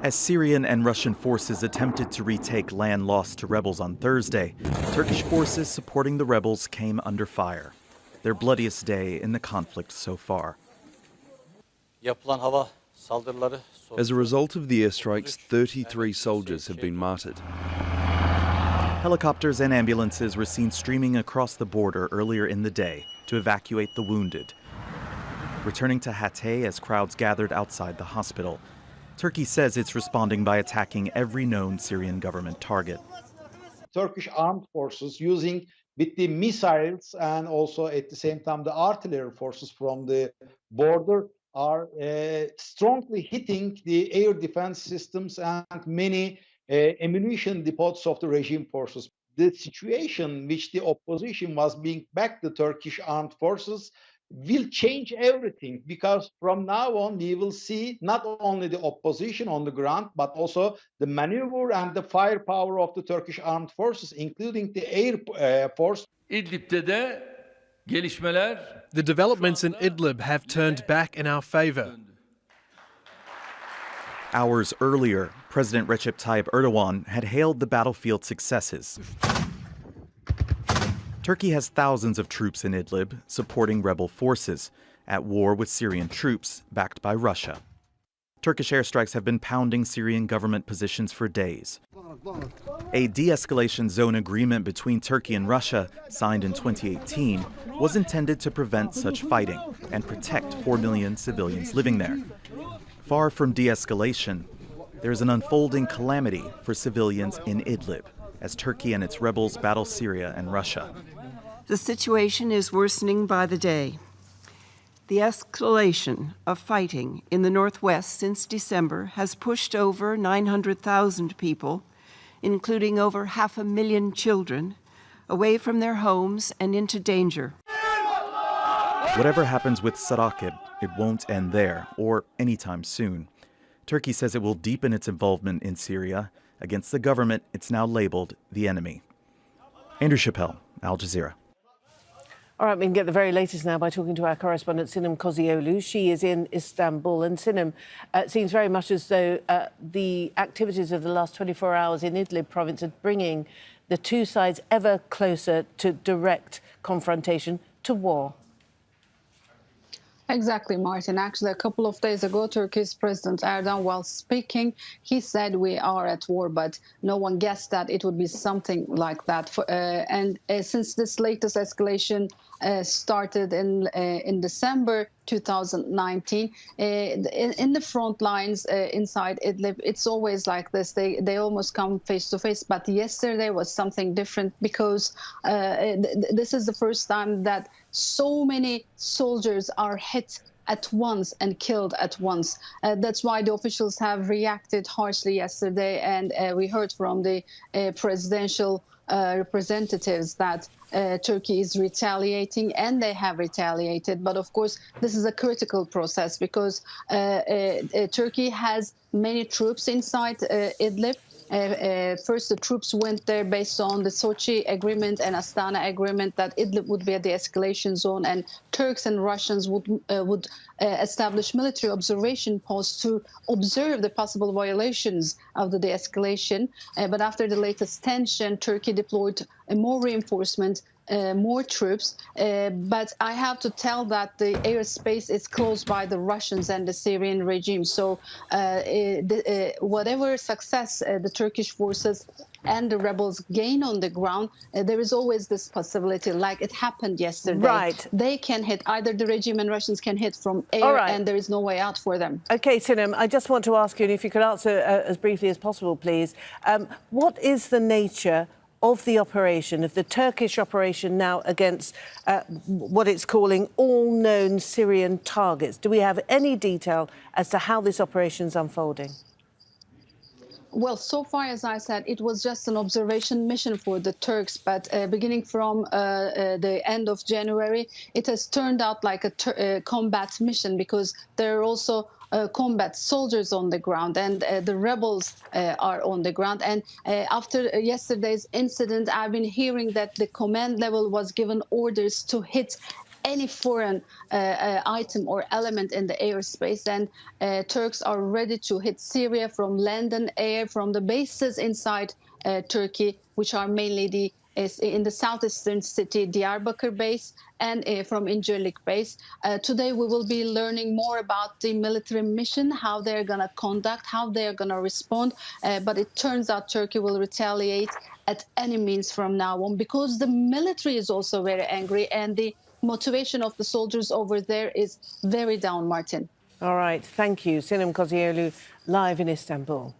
As Syrian and Russian forces attempted to retake land lost to rebels on Thursday, Turkish forces supporting the rebels came under fire. Their bloodiest day in the conflict so far. As a result of the airstrikes, 33 soldiers have been martyred. Helicopters and ambulances were seen streaming across the border earlier in the day to evacuate the wounded. Returning to Hatay as crowds gathered outside the hospital, Turkey says it's responding by attacking every known Syrian government target. Turkish armed forces using with the missiles and also at the same time the artillery forces from the border are strongly hitting the air defense systems and many ammunition depots of the regime forces. The situation which the opposition was being back the Turkish armed forces will change everything, because from now on we will see not only the opposition on the ground but also the maneuver and the firepower of the Turkish armed forces, including the air force. İdlib'de de gelişmeler. The developments in Idlib have turned back in our favor. Hours earlier, President Recep Tayyip Erdogan had hailed the battlefield successes. Turkey has thousands of troops in Idlib supporting rebel forces at war with Syrian troops backed by Russia. Turkish airstrikes have been pounding Syrian government positions for days. A de-escalation zone agreement between Turkey and Russia, signed in 2018, was intended to prevent such fighting and protect 4 million civilians living there. Far from de-escalation, there is an unfolding calamity for civilians in Idlib as Turkey and its rebels battle Syria and Russia. The situation is worsening by the day. The escalation of fighting in the northwest since December has pushed over 900,000 people, including over 500,000 children, away from their homes and into danger. Whatever happens with Sarakib, it won't end there, or anytime soon. Turkey says it will deepen its involvement in Syria against the government it's now labeled the enemy. Andrew Chappell, Al Jazeera. All right, we can get the very latest now by talking to our correspondent, Sinem Kozioğlu. She is in Istanbul. And Sinem, it seems very much as though the activities of the last 24 hours in Idlib province are bringing the two sides ever closer to direct confrontation, to war. Exactly, Martin. Actually, a couple of days ago, Turkey's President Erdogan, while speaking, he said we are at war, but no one guessed that it would be something like that. Since this latest escalation started in December 2019, in the front lines inside Idlib, it's always like this. They almost come face to face. But yesterday was something different, because this is the first time that so many soldiers are hit at once and killed at once. That's why the officials have reacted harshly yesterday, and we heard from the presidential representatives that Turkey is retaliating, and they have retaliated. But of course, this is a critical process, because Turkey has many troops inside Idlib. First, the troops went there based on the Sochi agreement and Astana agreement that Idlib would be a de-escalation zone, and Turks and Russians would establish military observation posts to observe the possible violations of the de-escalation. But after the latest tension, Turkey deployed more reinforcement, more troops, but I have to tell that the airspace is closed by the Russians and the Syrian regime. So whatever success the Turkish forces and the rebels gain on the ground, there is always this possibility, like it happened yesterday. Right. They can hit, either the regime and Russians can hit from air, and there is no way out for them. OK, Sinem, I just want to ask you, and if you could answer as briefly as possible, please, what is the nature of the operation, of the Turkish operation now against what it's calling all known Syrian targets? Do we have any detail as to how this operation is unfolding? Well, so far, as I said, it was just an observation mission for the Turks. But beginning from the end of January, it has turned out like a combat mission, because there are also combat soldiers on the ground, and the rebels are on the ground. And after yesterday's incident, I've been hearing that the command level was given orders to hit any foreign item or element in the airspace, and Turks are ready to hit Syria from land and air, from the bases inside Turkey, which are mainly in the southeastern city Diyarbakir base and from Incirlik base. Today we will be learning more about the military mission, how they're going to conduct, how they're going to respond. But it turns out Turkey will retaliate at any means from now on, because the military is also very angry and the motivation of the soldiers over there is very down, Martin. All right, thank you. Sinem Koziolu, live in Istanbul.